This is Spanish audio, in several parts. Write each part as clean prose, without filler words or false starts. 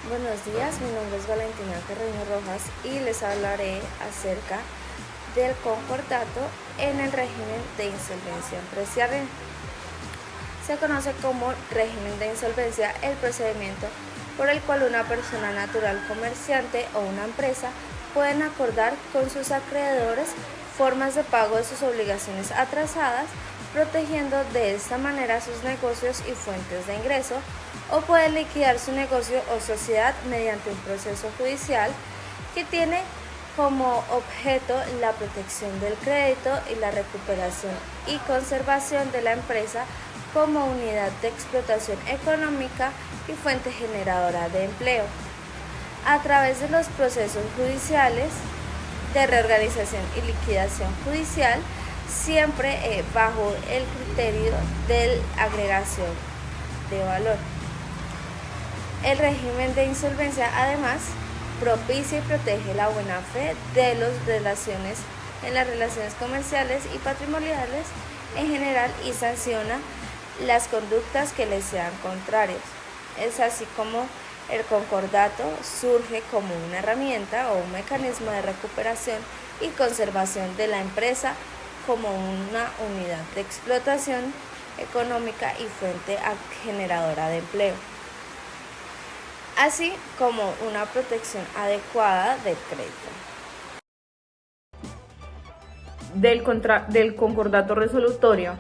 Buenos días, mi nombre es Valentina Carreño Rojas y les hablaré acerca del concordato en el régimen de insolvencia empresarial. Se conoce como régimen de insolvencia el procedimiento por el cual una persona natural comerciante o una empresa pueden acordar con sus acreedores formas de pago de sus obligaciones atrasadas, protegiendo de esta manera sus negocios y fuentes de ingreso, o pueden liquidar su negocio o sociedad mediante un proceso judicial que tiene como objeto la protección del crédito y la recuperación y conservación de la empresa como unidad de explotación económica y fuente generadora de empleo, a través de los procesos judiciales de reorganización y liquidación judicial, siempre bajo el criterio de agregación de valor. El régimen de insolvencia además propicia y protege la buena fe de las relaciones en las relaciones comerciales y patrimoniales en general y sanciona las conductas que les sean contrarias. Es así como el concordato surge como una herramienta o un mecanismo de recuperación y conservación de la empresa como una unidad de explotación económica y fuente generadora de empleo, así como una protección adecuada del crédito. Del concordato resolutorio,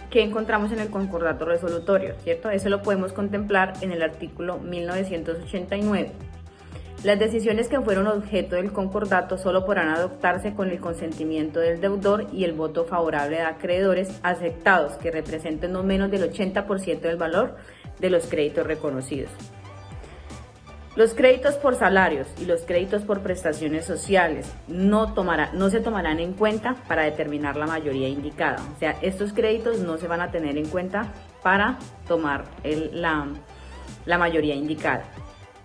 ¿qué encontramos en el concordato resolutorio? ¿Cierto? Eso lo podemos contemplar en el artículo 1989. Las decisiones que fueron objeto del concordato solo podrán adoptarse con el consentimiento del deudor y el voto favorable de acreedores aceptados que representen no menos del 80% del valor de los créditos reconocidos. Los créditos por salarios y los créditos por prestaciones sociales no se tomarán en cuenta para determinar la mayoría indicada. O sea, estos créditos no se van a tener en cuenta para tomar la mayoría indicada.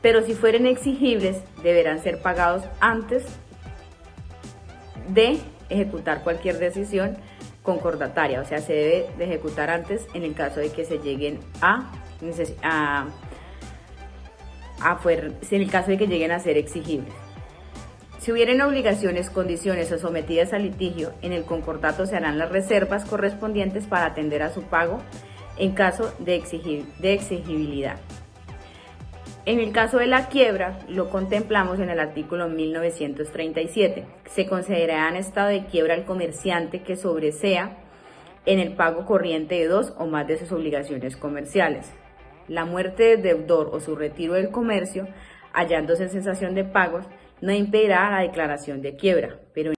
Pero si fueren exigibles, deberán ser pagados antes de ejecutar cualquier decisión concordataria. O sea, se debe de ejecutar antes en el caso de que se lleguen en el caso de que lleguen a ser exigibles. Si hubieran obligaciones, condiciones o sometidas a litigio, en el concordato se harán las reservas correspondientes para atender a su pago en caso de exigibilidad. En el caso de la quiebra, lo contemplamos en el artículo 1937. Se considerará en estado de quiebra al comerciante que sobresea en el pago corriente de dos o más de sus obligaciones comerciales. La muerte del deudor o su retiro del comercio, hallándose en cesación de pagos, no impedirá la declaración de quiebra, pero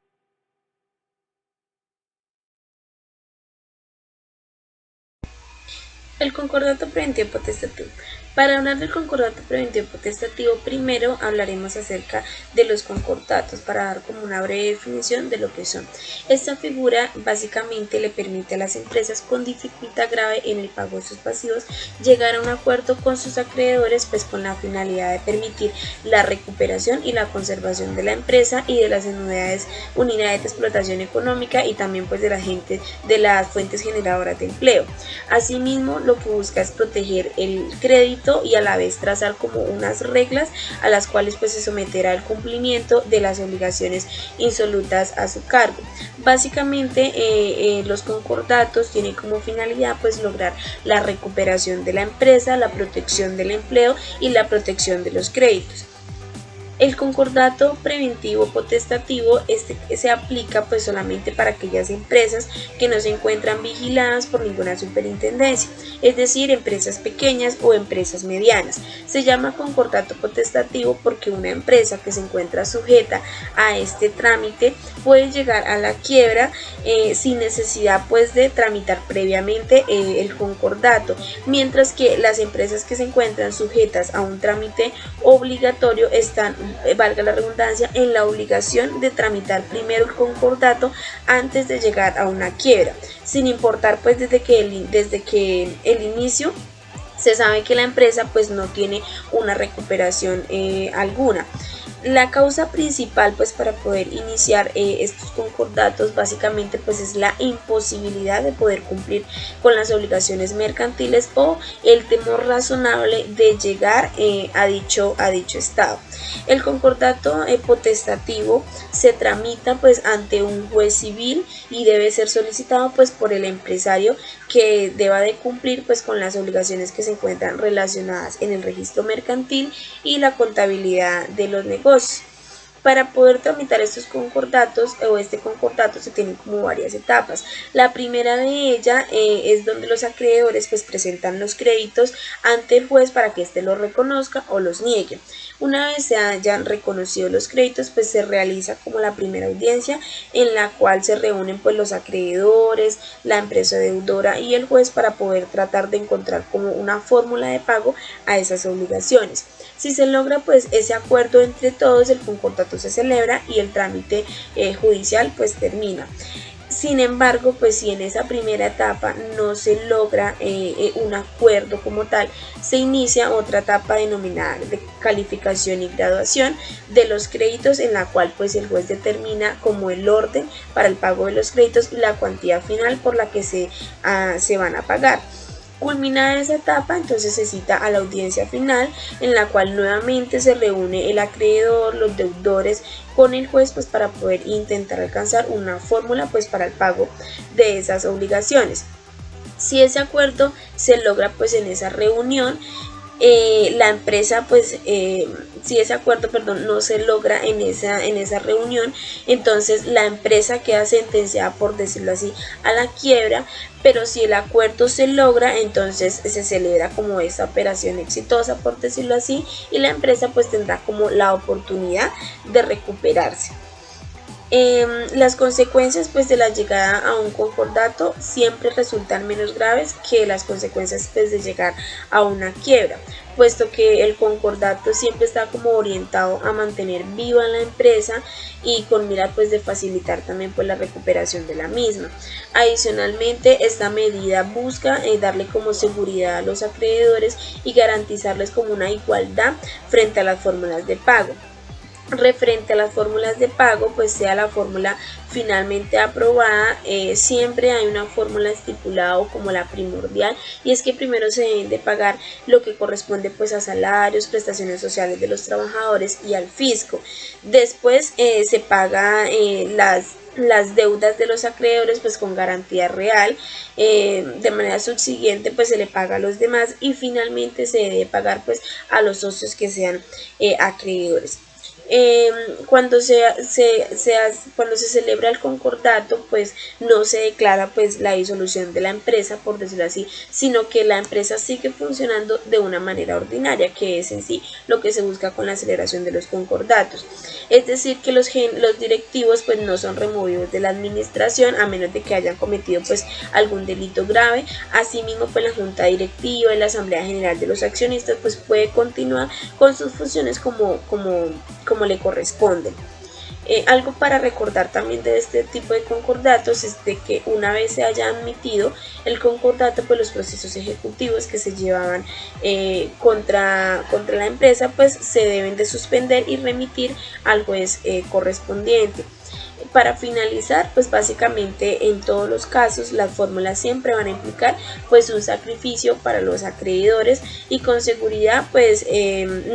El concordato preventivo potestativo. Para hablar del concordato preventivo potestativo, primero hablaremos acerca de los concordatos para dar como una breve definición de lo que son. Esta figura básicamente le permite a las empresas con dificultad grave en el pago de sus pasivos llegar a un acuerdo con sus acreedores, pues con la finalidad de permitir la recuperación y la conservación de la empresa y de las unidades de explotación económica y también pues de la gente de las fuentes generadoras de empleo. Asimismo, lo que busca es proteger el crédito y a la vez trazar como unas reglas a las cuales pues se someterá el cumplimiento de las obligaciones insolutas a su cargo. Básicamente los concordatos tienen como finalidad pues lograr la recuperación de la empresa, la protección del empleo y la protección de los créditos. El concordato preventivo potestativo se aplica pues solamente para aquellas empresas que no se encuentran vigiladas por ninguna superintendencia, es decir, empresas pequeñas o empresas medianas. Se llama concordato potestativo porque una empresa que se encuentra sujeta a este trámite puede llegar a la quiebra sin necesidad pues de tramitar previamente el concordato, mientras que las empresas que se encuentran sujetas a un trámite obligatorio están, valga la redundancia, en la obligación de tramitar primero el concordato antes de llegar a una quiebra, sin importar pues desde que el inicio se sabe que la empresa pues no tiene una recuperación alguna. La causa principal pues para poder iniciar estos concordatos básicamente pues es la imposibilidad de poder cumplir con las obligaciones mercantiles o el temor razonable de llegar a dicho estado. El concordato potestativo se tramita pues ante un juez civil y debe ser solicitado pues por el empresario que deba de cumplir pues con las obligaciones que se encuentran relacionadas en el registro mercantil y la contabilidad de los negocios. Para poder tramitar estos concordatos o este concordato se tienen como varias etapas. La primera de ellas es donde los acreedores pues presentan los créditos ante el juez para que éste los reconozca o los niegue. Una vez se hayan reconocido los créditos, pues se realiza como la primera audiencia en la cual se reúnen pues los acreedores, la empresa deudora y el juez para poder tratar de encontrar como una fórmula de pago a esas obligaciones. Si se logra pues ese acuerdo entre todos, el concordato se celebra y el trámite judicial pues termina. Sin embargo, pues si en esa primera etapa no se logra un acuerdo como tal, se inicia otra etapa denominada de calificación y graduación de los créditos, en la cual pues el juez determina como el orden para el pago de los créditos y la cuantía final por la que se van a pagar. Culminada esa etapa, entonces se cita a la audiencia final, en la cual nuevamente se reúne el acreedor, los deudores con el juez pues para poder intentar alcanzar una fórmula pues para el pago de esas obligaciones. Si ese acuerdo se logra pues en esa reunión, la empresa pues si ese acuerdo no se logra en esa reunión, entonces la empresa queda sentenciada, por decirlo así, a la quiebra. Pero si el acuerdo se logra, entonces se celebra como esta operación exitosa, por decirlo así, y la empresa pues tendrá como la oportunidad de recuperarse. Las consecuencias pues de la llegada a un concordato siempre resultan menos graves que las consecuencias pues de llegar a una quiebra, puesto que el concordato siempre está como orientado a mantener viva la empresa y con mira pues de facilitar también pues la recuperación de la misma. Adicionalmente, esta medida busca darle como seguridad a los acreedores y garantizarles como una igualdad frente a las fórmulas de pago. Referente a las fórmulas de pago, pues sea la fórmula finalmente aprobada, siempre hay una fórmula estipulada como la primordial, y es que primero se deben de pagar lo que corresponde pues a salarios, prestaciones sociales de los trabajadores y al fisco. Después se paga las deudas de los acreedores pues con garantía real, de manera subsiguiente pues se le paga a los demás y finalmente se debe pagar pues a los socios que sean acreedores. Cuando cuando se celebra el concordato, pues no se declara pues la disolución de la empresa, por decirlo así, sino que la empresa sigue funcionando de una manera ordinaria, que es en sí lo que se busca con la celebración de los concordatos. Es decir, que los directivos pues no son removidos de la administración a menos de que hayan cometido pues algún delito grave. Asimismo, pues la junta directiva y la asamblea general de los accionistas pues puede continuar con sus funciones como le corresponden. Algo para recordar también de este tipo de concordatos es de que una vez se haya admitido el concordato, pues los procesos ejecutivos que se llevaban contra la empresa pues se deben de suspender y remitir al juez correspondiente. Para finalizar, pues básicamente en todos los casos las fórmulas siempre van a implicar pues un sacrificio para los acreedores y con seguridad pues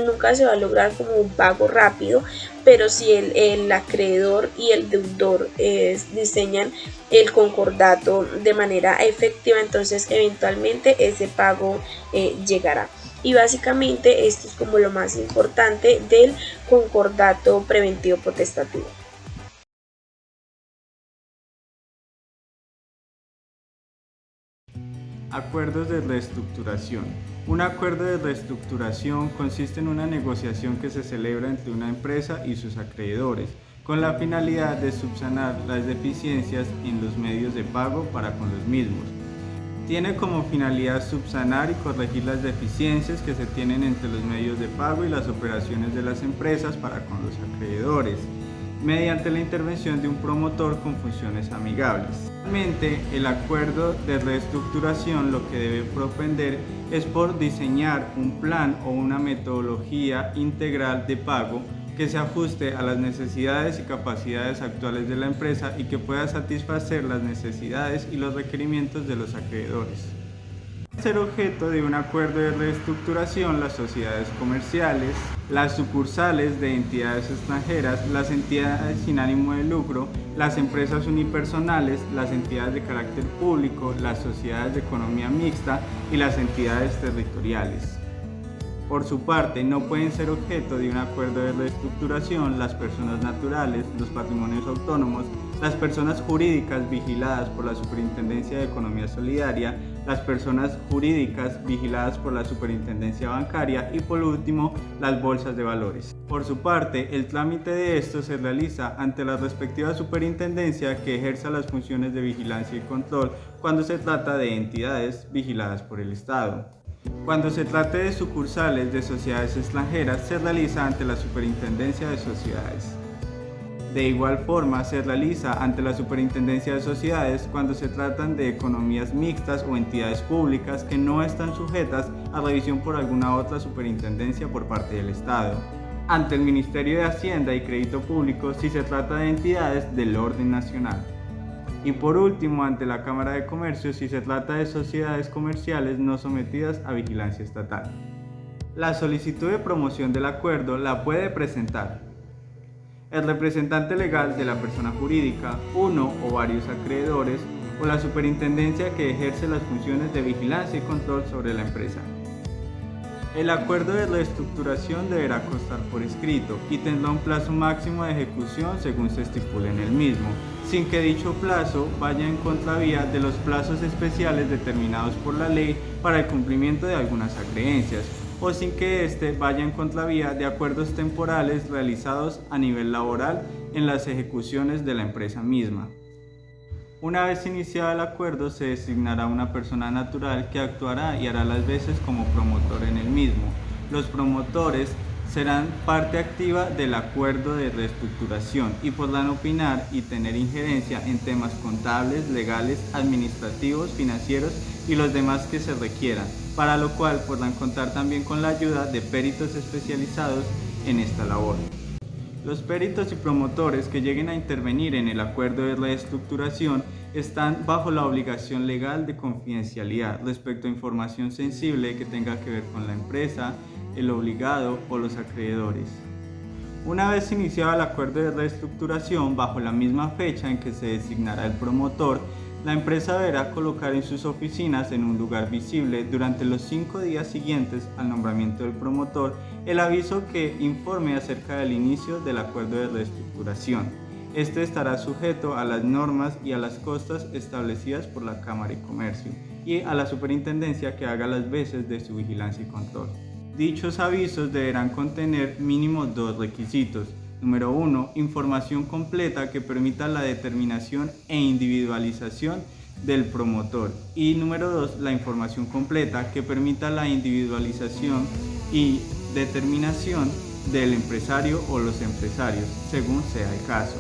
nunca se va a lograr como un pago rápido, pero si el acreedor y el deudor diseñan el concordato de manera efectiva, entonces eventualmente ese pago llegará. Y básicamente esto es como lo más importante del concordato preventivo potestativo. Acuerdos de reestructuración. Un acuerdo de reestructuración consiste en una negociación que se celebra entre una empresa y sus acreedores, con la finalidad de subsanar las deficiencias en los medios de pago para con los mismos. Tiene como finalidad subsanar y corregir las deficiencias que se tienen entre los medios de pago y las operaciones de las empresas para con los acreedores. mediante la intervención de un promotor con funciones amigables. Finalmente, el acuerdo de reestructuración lo que debe propender es por diseñar un plan o una metodología integral de pago que se ajuste a las necesidades y capacidades actuales de la empresa y que pueda satisfacer las necesidades y los requerimientos de los acreedores. Ser objeto de un acuerdo de reestructuración las sociedades comerciales, las sucursales de entidades extranjeras, las entidades sin ánimo de lucro, las empresas unipersonales, las entidades de carácter público, las sociedades de economía mixta y las entidades territoriales. Por su parte, no pueden ser objeto de un acuerdo de reestructuración las personas naturales, los patrimonios autónomos, las personas jurídicas vigiladas por la Superintendencia de Economía Solidaria, las personas jurídicas vigiladas por la Superintendencia Bancaria y por último, las bolsas de valores. Por su parte, el trámite de esto se realiza ante la respectiva superintendencia que ejerza las funciones de vigilancia y control cuando se trata de entidades vigiladas por el Estado. Cuando se trate de sucursales de sociedades extranjeras, se realiza ante la Superintendencia de Sociedades. De igual forma, se realiza ante la Superintendencia de Sociedades cuando se tratan de economías mixtas o entidades públicas que no están sujetas a revisión por alguna otra superintendencia por parte del Estado. Ante el Ministerio de Hacienda y Crédito Público si se trata de entidades del orden nacional. Y por último, ante la Cámara de Comercio si se trata de sociedades comerciales no sometidas a vigilancia estatal. La solicitud de promoción del acuerdo la puede presentar el representante legal de la persona jurídica, uno o varios acreedores o la superintendencia que ejerce las funciones de vigilancia y control sobre la empresa. El acuerdo de reestructuración deberá constar por escrito y tendrá un plazo máximo de ejecución según se estipule en el mismo, sin que dicho plazo vaya en contravía de los plazos especiales determinados por la ley para el cumplimiento de algunas acreencias, o sin que éste vaya en contravía de acuerdos temporales realizados a nivel laboral en las ejecuciones de la empresa misma. Una vez iniciado el acuerdo, se designará una persona natural que actuará y hará las veces como promotor en el mismo. Los promotores serán parte activa del acuerdo de reestructuración y podrán opinar y tener injerencia en temas contables, legales, administrativos, financieros y los demás que se requieran, para lo cual podrán contar también con la ayuda de peritos especializados en esta labor. Los peritos y promotores que lleguen a intervenir en el acuerdo de reestructuración están bajo la obligación legal de confidencialidad respecto a información sensible que tenga que ver con la empresa, el obligado o los acreedores. Una vez iniciado el acuerdo de reestructuración, bajo la misma fecha en que se designará el promotor, la empresa deberá colocar en sus oficinas en un lugar visible durante los 5 días siguientes al nombramiento del promotor el aviso que informe acerca del inicio del acuerdo de reestructuración. Este estará sujeto a las normas y a las costas establecidas por la Cámara de Comercio y a la superintendencia que haga las veces de su vigilancia y control. Dichos avisos deberán contener mínimo 2 requisitos. Número 1. Información completa que permita la determinación e individualización del promotor. Y número 2. La información completa que permita la individualización y determinación del empresario o los empresarios, según sea el caso.